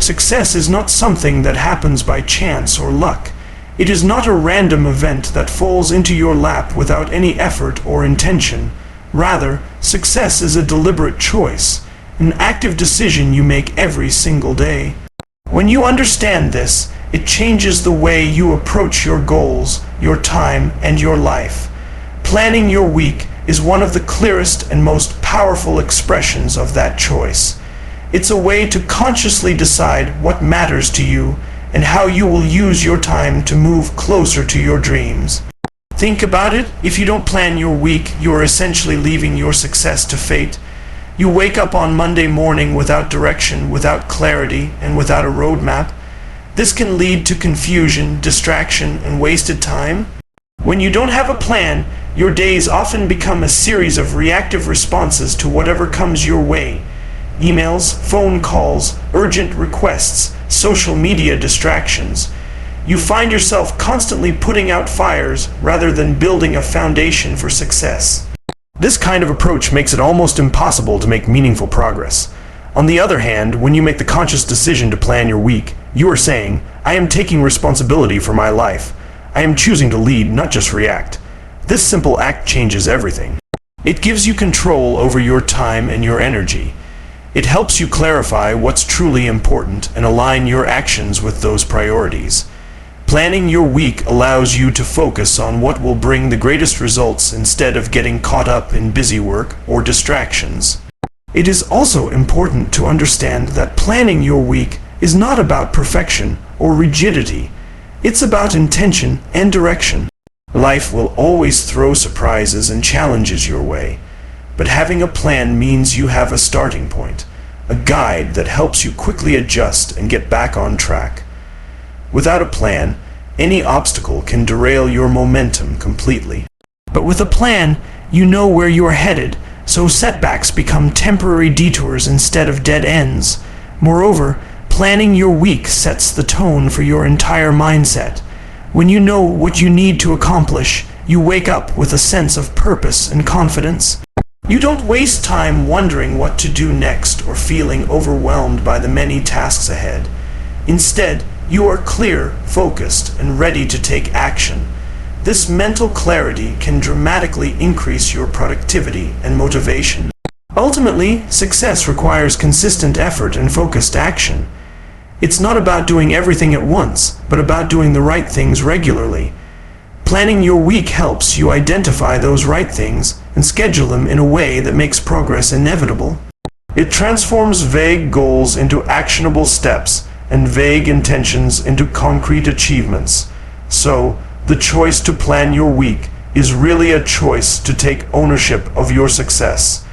Success is not something that happens by chance or luck. It is not a random event that falls into your lap without any effort or intention. Rather, success is a deliberate choice, an active decision you make every single day. When you understand this, it changes the way you approach your goals, your time, and your life. Planning your week is one of the clearest and most powerful expressions of that choice. It's a way to consciously decide what matters to you and how you will use your time to move closer to your dreams. Think about it. If you don't plan your week, you are essentially leaving your success to fate. You wake up on Monday morning without direction, without clarity, and without a roadmap. This can lead to confusion, distraction, and wasted time. When you don't have a plan, your days often become a series of reactive responses to whatever comes your way. Emails, phone calls, urgent requests, social media distractions. You find yourself constantly putting out fires rather than building a foundation for success. This kind of approach makes it almost impossible to make meaningful progress. On the other hand, when you make the conscious decision to plan your week, you are saying, I am taking responsibility for my life. I am choosing to lead, not just react. This simple act changes everything. It gives you control over your time and your energy. It helps you clarify what's truly important and align your actions with those priorities. Planning your week allows you to focus on what will bring the greatest results instead of getting caught up in busy work or distractions. It is also important to understand that planning your week is not about perfection or rigidity. It's about intention and direction. Life will always throw surprises and challenges your way, but having a plan means you have a starting point, a guide that helps you quickly adjust and get back on track. Without a plan, any obstacle can derail your momentum completely. But with a plan, you know where you are headed, so setbacks become temporary detours instead of dead ends. Moreover, planning your week sets the tone for your entire mindset. When you know what you need to accomplish, you wake up with a sense of purpose and confidence. You don't waste time wondering what to do next or feeling overwhelmed by the many tasks ahead. Instead, you are clear, focused, and ready to take action. This mental clarity can dramatically increase your productivity and motivation. Ultimately, success requires consistent effort and focused action. It's not about doing everything at once, but about doing the right things regularly. Planning your week helps you identify those right things and schedule them in a way that makes progress inevitable. It transforms vague goals into actionable steps and vague intentions into concrete achievements. So, the choice to plan your week is really a choice to take ownership of your success.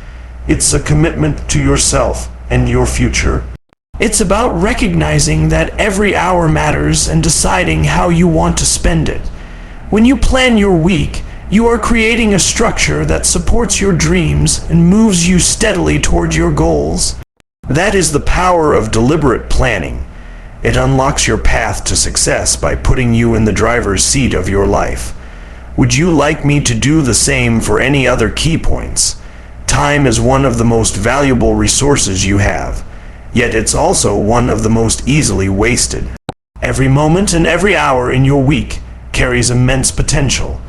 It's a commitment to yourself and your future. It's about recognizing that every hour matters and deciding how you want to spend it. When you plan your week, you are creating a structure that supports your dreams and moves you steadily toward your goals. That is the power of deliberate planning. It unlocks your path to success by putting you in the driver's seat of your life. Would you like me to do the same for any other key points? Time is one of the most valuable resources you have, yet it's also one of the most easily wasted. Every moment and every hour in your week carries immense potential.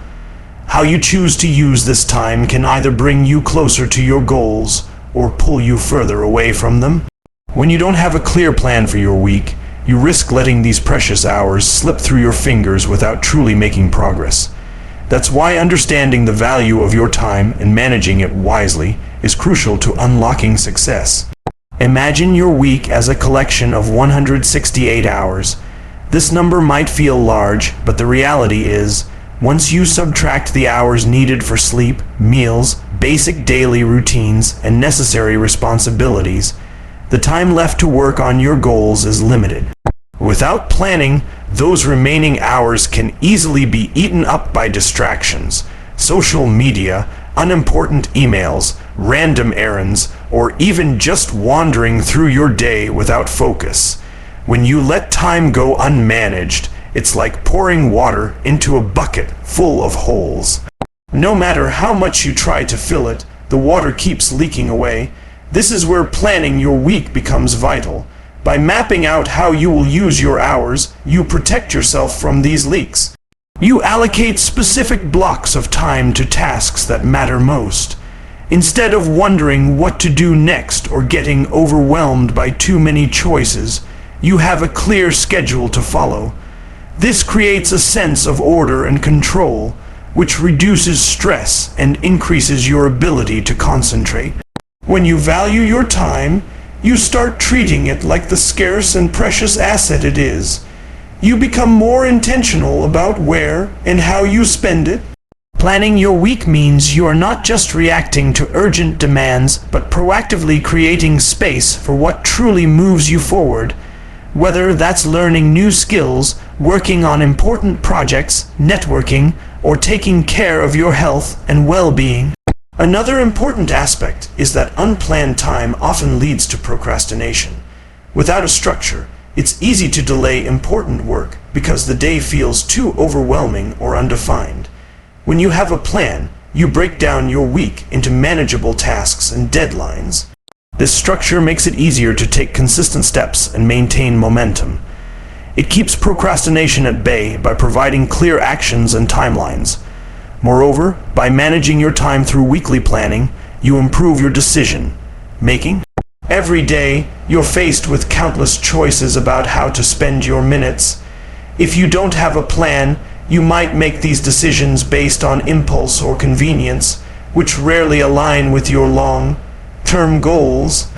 How you choose to use this time can either bring you closer to your goals or pull you further away from them. When you don't have a clear plan for your week, you risk letting these precious hours slip through your fingers without truly making progress. That's why understanding the value of your time and managing it wisely is crucial to unlocking success. Imagine your week as a collection of 168 hours. This number might feel large, but the reality is, once you subtract the hours needed for sleep, meals, basic daily routines, and necessary responsibilities, the time left to work on your goals is limited. Without planning, those remaining hours can easily be eaten up by distractions, social media, unimportant emails, random errands, or even just wandering through your day without focus. When you let time go unmanaged, it's like pouring water into a bucket full of holes. No matter how much you try to fill it, the water keeps leaking away. This is where planning your week becomes vital. By mapping out how you will use your hours, you protect yourself from these leaks. You allocate specific blocks of time to tasks that matter most, instead of wondering what to do next or getting overwhelmed by too many choices. You have a clear schedule to follow. This creates a sense of order and control, which reduces stress and increases your ability to concentrate. When you value your time, you start treating it like the scarce and precious asset it is. You become more intentional about where and how you spend it. Planning your week means you are not just reacting to urgent demands, but proactively creating space for what truly moves you forward. Whether that's learning new skills, working on important projects, networking, or taking care of your health and well-being. Another important aspect is that unplanned time often leads to procrastination. Without a structure, it's easy to delay important work because the day feels too overwhelming or undefined. When you have a plan, you break down your week into manageable tasks and deadlines. This structure makes it easier to take consistent steps and maintain momentum. It keeps procrastination at bay by providing clear actions and timelines. Moreover, by managing your time through weekly planning, you improve your decision making. Every day, you're faced with countless choices about how to spend your minutes. If you don't have a plan, you might make these decisions based on impulse or convenience, which rarely align with your long-term goals.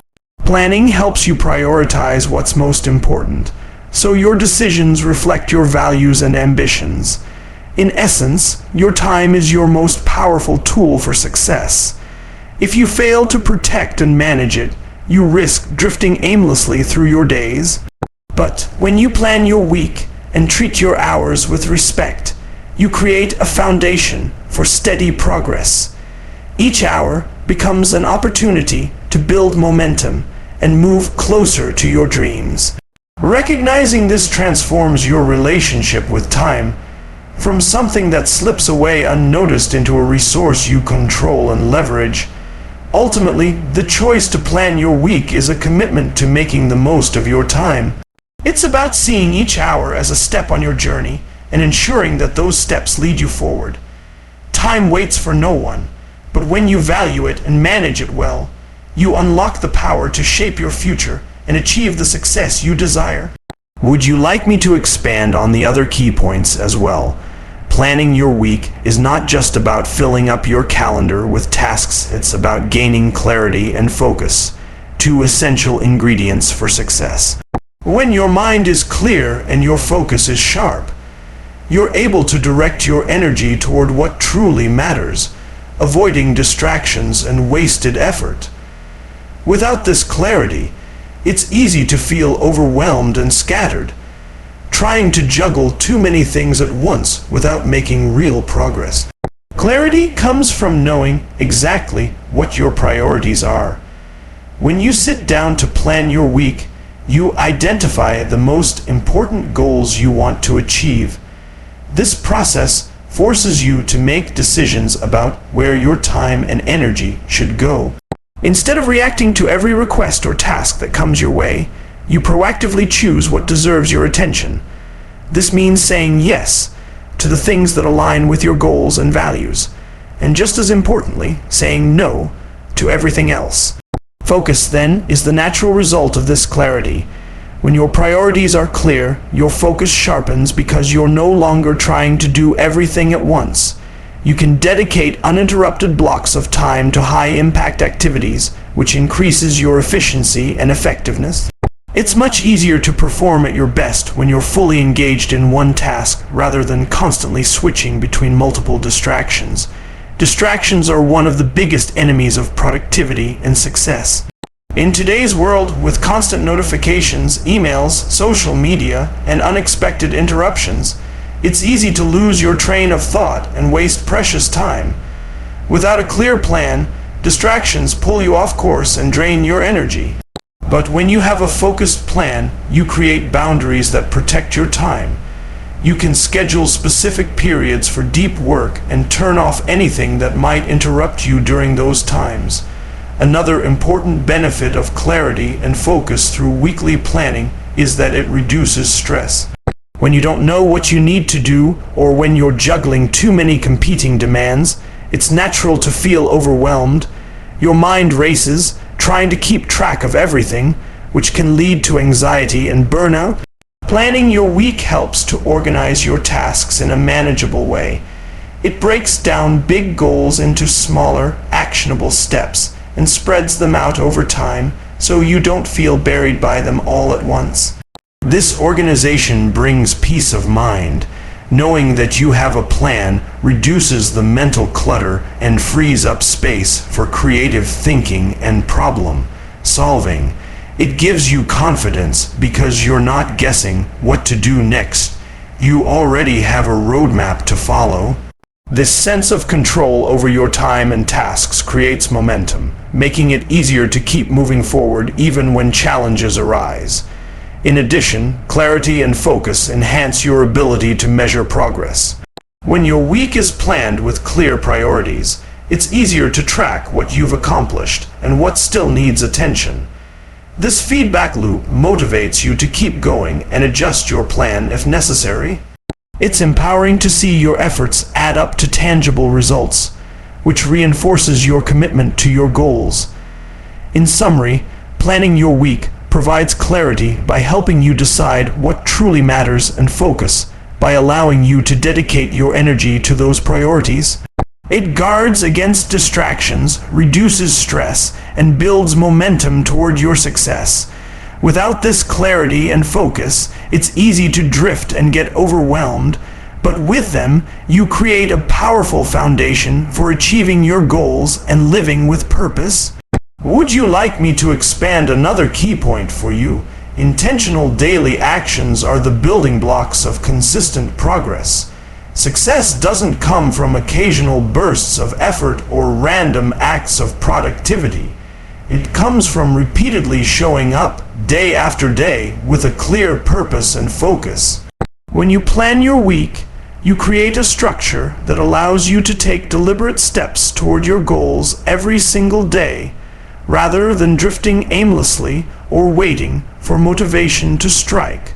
Planning helps you prioritize what's most important, so your decisions reflect your values and ambitions. In essence, your time is your most powerful tool for success. If you fail to protect and manage it, you risk drifting aimlessly through your days. But when you plan your week and treat your hours with respect, you create a foundation for steady progress. Each hour becomes an opportunity to build momentum and move closer to your dreams. Recognizing this transforms your relationship with time from something that slips away unnoticed into a resource you control and leverage. Ultimately, the choice to plan your week is a commitment to making the most of your time. It's about seeing each hour as a step on your journey and ensuring that those steps lead you forward. Time waits for no one, but when you value it and manage it well, you unlock the power to shape your future and achieve the success you desire. Would you like me to expand on the other key points as well? Planning your week is not just about filling up your calendar with tasks, it's about gaining clarity and focus, two essential ingredients for success. When your mind is clear and your focus is sharp, you're able to direct your energy toward what truly matters, avoiding distractions and wasted effort. Without this clarity, it's easy to feel overwhelmed and scattered, trying to juggle too many things at once without making real progress. Clarity comes from knowing exactly what your priorities are. When you sit down to plan your week, you identify the most important goals you want to achieve. This process forces you to make decisions about where your time and energy should go. Instead of reacting to every request or task that comes your way, you proactively choose what deserves your attention. This means saying yes to the things that align with your goals and values, and just as importantly, saying no to everything else. Focus, then, is the natural result of this clarity. When your priorities are clear, your focus sharpens because you're no longer trying to do everything at once. You can dedicate uninterrupted blocks of time to high-impact activities, which increases your efficiency and effectiveness. It's much easier to perform at your best when you're fully engaged in one task rather than constantly switching between multiple distractions. Distractions are one of the biggest enemies of productivity and success. In today's world, with constant notifications, emails, social media, and unexpected interruptions, it's easy to lose your train of thought and waste precious time. Without a clear plan, distractions pull you off course and drain your energy. But when you have a focused plan, you create boundaries that protect your time. You can schedule specific periods for deep work and turn off anything that might interrupt you during those times. Another important benefit of clarity and focus through weekly planning is that it reduces stress. When you don't know what you need to do, or when you're juggling too many competing demands, it's natural to feel overwhelmed. Your mind races, trying to keep track of everything, which can lead to anxiety and burnout. Planning your week helps to organize your tasks in a manageable way. It breaks down big goals into smaller, actionable steps and spreads them out over time so you don't feel buried by them all at once. This organization brings peace of mind. Knowing that you have a plan reduces the mental clutter and frees up space for creative thinking and problem solving. It gives you confidence because you're not guessing what to do next. You already have a roadmap to follow. This sense of control over your time and tasks creates momentum, making it easier to keep moving forward even when challenges arise. In addition, clarity and focus enhance your ability to measure progress. When your week is planned with clear priorities, it's easier to track what you've accomplished and what still needs attention. This feedback loop motivates you to keep going and adjust your plan if necessary. It's empowering to see your efforts add up to tangible results, which reinforces your commitment to your goals. In summary, planning your week provides clarity by helping you decide what truly matters and focus by allowing you to dedicate your energy to those priorities. It guards against distractions, reduces stress, and builds momentum toward your success. Without this clarity and focus, it's easy to drift and get overwhelmed, but with them, you create a powerful foundation for achieving your goals and living with purpose. Would you like me to expand another key point for you? Intentional daily actions are the building blocks of consistent progress. Success doesn't come from occasional bursts of effort or random acts of productivity. It comes from repeatedly showing up day after day with a clear purpose and focus. When you plan your week, you create a structure that allows you to take deliberate steps toward your goals every single day, rather than drifting aimlessly or waiting for motivation to strike.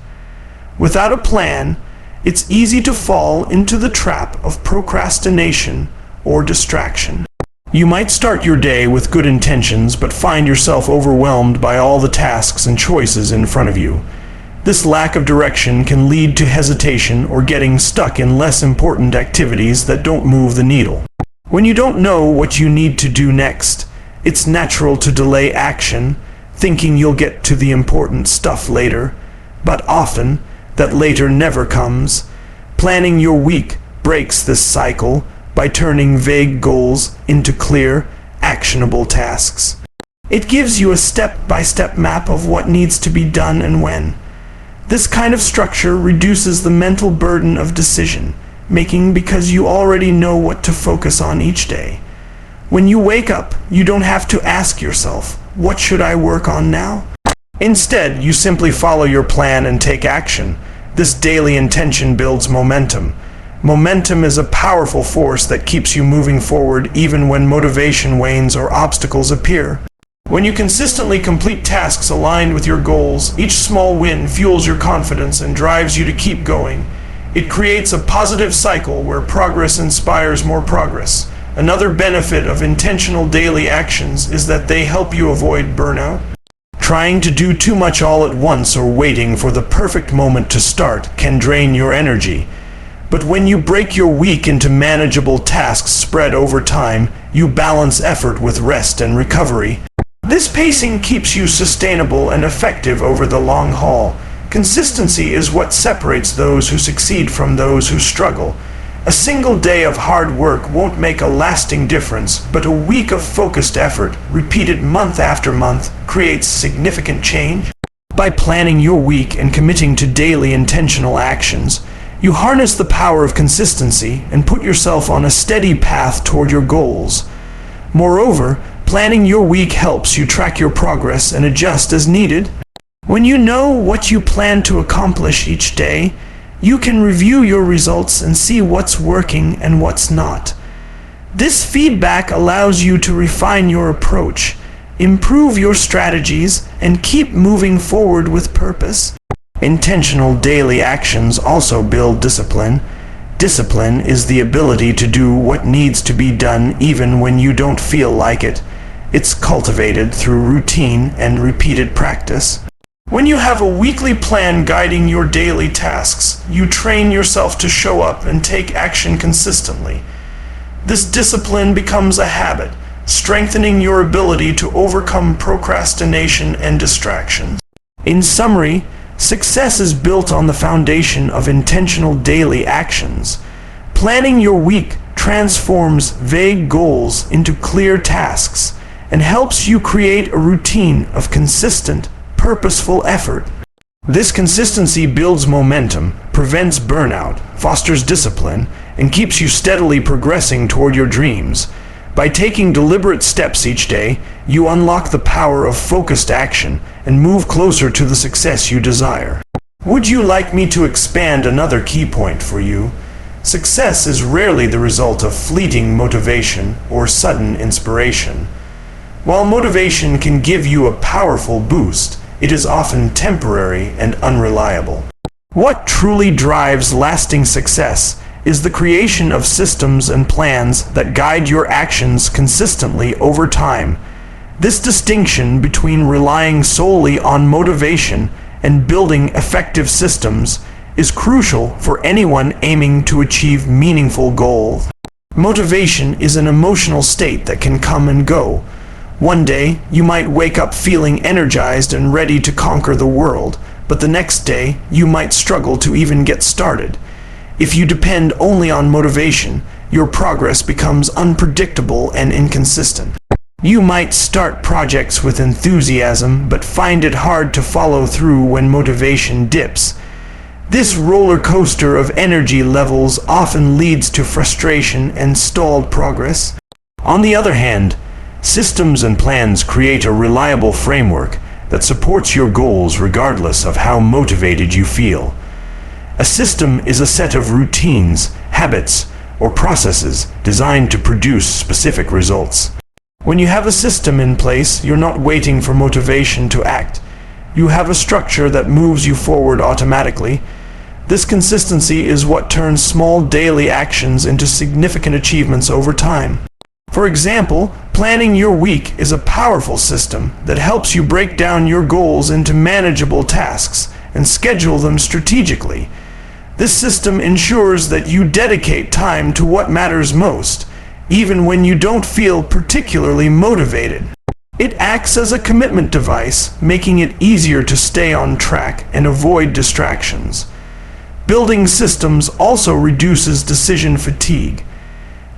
Without a plan, it's easy to fall into the trap of procrastination or distraction. You might start your day with good intentions, but find yourself overwhelmed by all the tasks and choices in front of you. This lack of direction can lead to hesitation or getting stuck in less important activities that don't move the needle. When you don't know what you need to do next, it's natural to delay action, thinking you'll get to the important stuff later, but often that later never comes. Planning your week breaks this cycle by turning vague goals into clear, actionable tasks. It gives you a step-by-step map of what needs to be done and when. This kind of structure reduces the mental burden of decision making because you already know what to focus on each day. When you wake up, you don't have to ask yourself, what should I work on now? Instead, you simply follow your plan and take action. This daily intention builds momentum. Momentum is a powerful force that keeps you moving forward even when motivation wanes or obstacles appear. When you consistently complete tasks aligned with your goals, each small win fuels your confidence and drives you to keep going. It creates a positive cycle where progress inspires more progress. Another benefit of intentional daily actions is that they help you avoid burnout. Trying to do too much all at once or waiting for the perfect moment to start can drain your energy. But when you break your week into manageable tasks spread over time, you balance effort with rest and recovery. This pacing keeps you sustainable and effective over the long haul. Consistency is what separates those who succeed from those who struggle. A single day of hard work won't make a lasting difference, but a week of focused effort, repeated month after month, creates significant change. By planning your week and committing to daily intentional actions, you harness the power of consistency and put yourself on a steady path toward your goals. Moreover, planning your week helps you track your progress and adjust as needed. When you know what you plan to accomplish each day, you can review your results and see what's working and what's not. This feedback allows you to refine your approach, improve your strategies, and keep moving forward with purpose. Intentional daily actions also build discipline. Discipline is the ability to do what needs to be done even when you don't feel like it. It's cultivated through routine and repeated practice. When you have a weekly plan guiding your daily tasks, you train yourself to show up and take action consistently. This discipline becomes a habit, strengthening your ability to overcome procrastination and distractions. In summary, success is built on the foundation of intentional daily actions. Planning your week transforms vague goals into clear tasks and helps you create a routine of consistent, purposeful effort. This consistency builds momentum, prevents burnout, fosters discipline, and keeps you steadily progressing toward your dreams. By taking deliberate steps each day, you unlock the power of focused action and move closer to the success you desire. Would you like me to expand another key point for you? Success is rarely the result of fleeting motivation or sudden inspiration. While motivation can give you a powerful boost, it is often temporary and unreliable. What truly drives lasting success is the creation of systems and plans that guide your actions consistently over time. This distinction between relying solely on motivation and building effective systems is crucial for anyone aiming to achieve meaningful goals. Motivation is an emotional state that can come and go. One day, you might wake up feeling energized and ready to conquer the world, but the next day, you might struggle to even get started. If you depend only on motivation, your progress becomes unpredictable and inconsistent. You might start projects with enthusiasm, but find it hard to follow through when motivation dips. This roller coaster of energy levels often leads to frustration and stalled progress. On the other hand, systems and plans create a reliable framework that supports your goals regardless of how motivated you feel. A system is a set of routines, habits, or processes designed to produce specific results. When you have a system in place, you're not waiting for motivation to act. You have a structure that moves you forward automatically. This consistency is what turns small daily actions into significant achievements over time. For example, planning your week is a powerful system that helps you break down your goals into manageable tasks and schedule them strategically. This system ensures that you dedicate time to what matters most, even when you don't feel particularly motivated. It acts as a commitment device, making it easier to stay on track and avoid distractions. Building systems also reduces decision fatigue.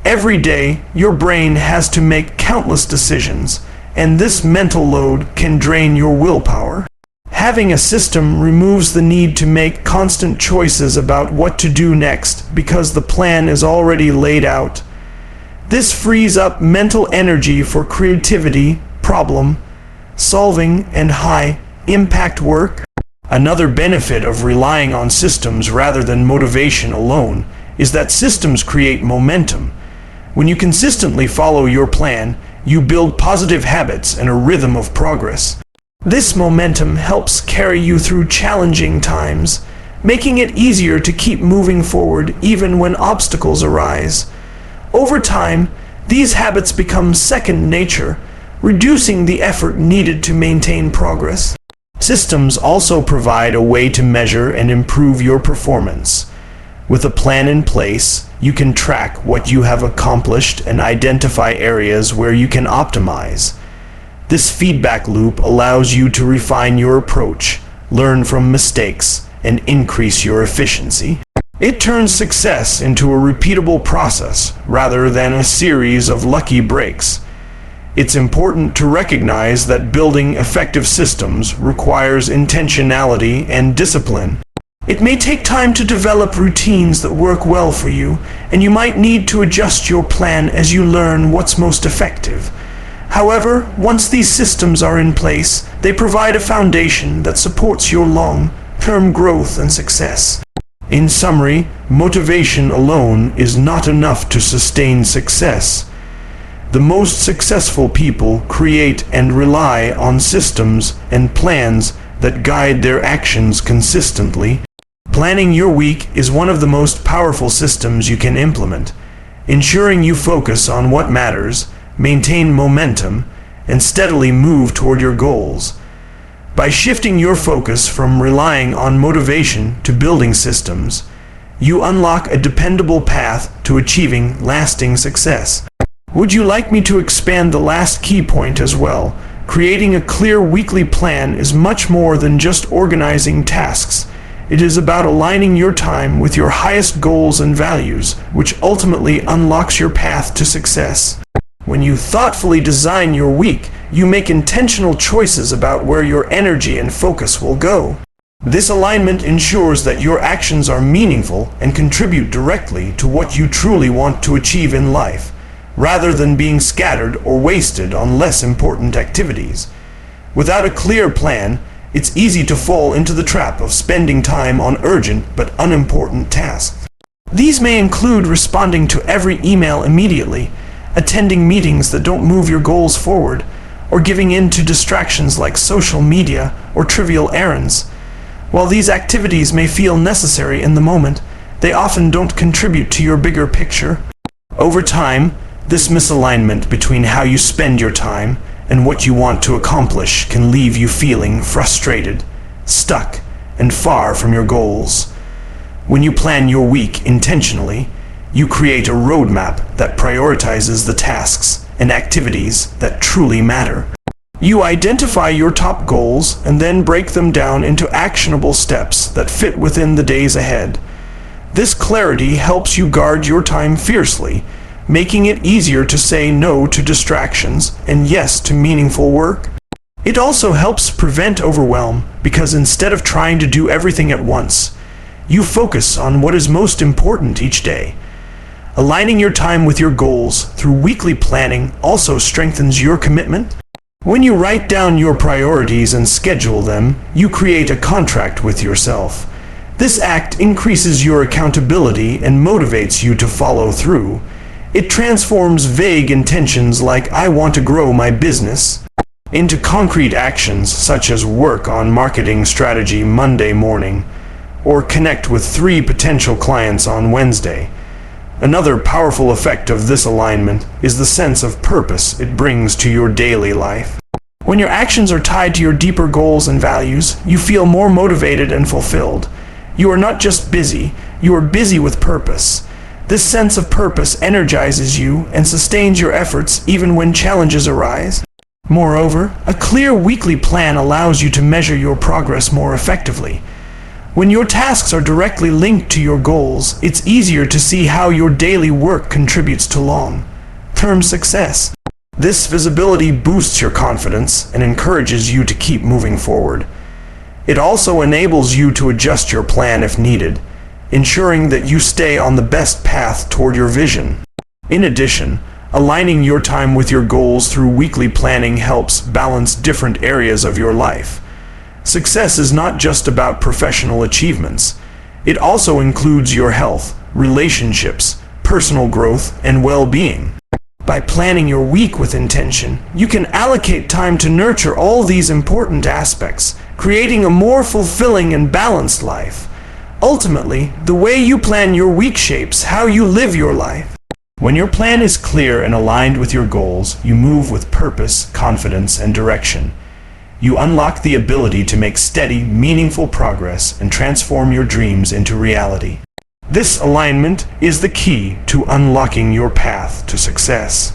Every day, your brain has to make countless decisions, and this mental load can drain your willpower. Having a system removes the need to make constant choices about what to do next because the plan is already laid out. This frees up mental energy for creativity, problem solving, and high-impact work. Another benefit of relying on systems rather than motivation alone is that systems create momentum. When you consistently follow your plan, you build positive habits and a rhythm of progress. This momentum helps carry you through challenging times, making it easier to keep moving forward even when obstacles arise. Over time, these habits become second nature, reducing the effort needed to maintain progress. Systems also provide a way to measure and improve your performance. With a plan in place, you can track what you have accomplished and identify areas where you can optimize. This feedback loop allows you to refine your approach, learn from mistakes, and increase your efficiency. It turns success into a repeatable process rather than a series of lucky breaks. It's important to recognize that building effective systems requires intentionality and discipline. It may take time to develop routines that work well for you, and you might need to adjust your plan as you learn what's most effective. However, once these systems are in place, they provide a foundation that supports your long-term growth and success. In summary, motivation alone is not enough to sustain success. The most successful people create and rely on systems and plans that guide their actions consistently. Planning your week is one of the most powerful systems you can implement, ensuring you focus on what matters, maintain momentum, and steadily move toward your goals. By shifting your focus from relying on motivation to building systems, you unlock a dependable path to achieving lasting success. Would you like me to expand the last key point as well? Creating a clear weekly plan is much more than just organizing tasks. It is about aligning your time with your highest goals and values, which ultimately unlocks your path to success. When you thoughtfully design your week, you make intentional choices about where your energy and focus will go. This alignment ensures that your actions are meaningful and contribute directly to what you truly want to achieve in life, rather than being scattered or wasted on less important activities. Without a clear plan, it's easy to fall into the trap of spending time on urgent but unimportant tasks. These may include responding to every email immediately, attending meetings that don't move your goals forward, or giving in to distractions like social media or trivial errands. While these activities may feel necessary in the moment, they often don't contribute to your bigger picture. Over time, this misalignment between how you spend your time and what you want to accomplish can leave you feeling frustrated, stuck, and far from your goals. When you plan your week intentionally, you create a roadmap that prioritizes the tasks and activities that truly matter. You identify your top goals and then break them down into actionable steps that fit within the days ahead. This clarity helps you guard your time fiercely, making it easier to say no to distractions and yes to meaningful work. It also helps prevent overwhelm because instead of trying to do everything at once, you focus on what is most important each day. Aligning your time with your goals through weekly planning also strengthens your commitment. When you write down your priorities and schedule them, you create a contract with yourself. This act increases your accountability and motivates you to follow through. It transforms vague intentions like "I want to grow my business" into concrete actions such as work on marketing strategy Monday morning or connect with 3 potential clients on Wednesday. Another powerful effect of this alignment is the sense of purpose it brings to your daily life. When your actions are tied to your deeper goals and values, you feel more motivated and fulfilled. You are not just busy, you are busy with purpose. This sense of purpose energizes you and sustains your efforts even when challenges arise. Moreover, a clear weekly plan allows you to measure your progress more effectively. When your tasks are directly linked to your goals, it's easier to see how your daily work contributes to long-term success. This visibility boosts your confidence and encourages you to keep moving forward. It also enables you to adjust your plan if needed, ensuring that you stay on the best path toward your vision. In addition, aligning your time with your goals through weekly planning helps balance different areas of your life. Success is not just about professional achievements. It also includes your health, relationships, personal growth, and well-being. By planning your week with intention, you can allocate time to nurture all these important aspects, creating a more fulfilling and balanced life. Ultimately, the way you plan your week shapes how you live your life. When your plan is clear and aligned with your goals, you move with purpose, confidence, and direction. You unlock the ability to make steady, meaningful progress and transform your dreams into reality. This alignment is the key to unlocking your path to success.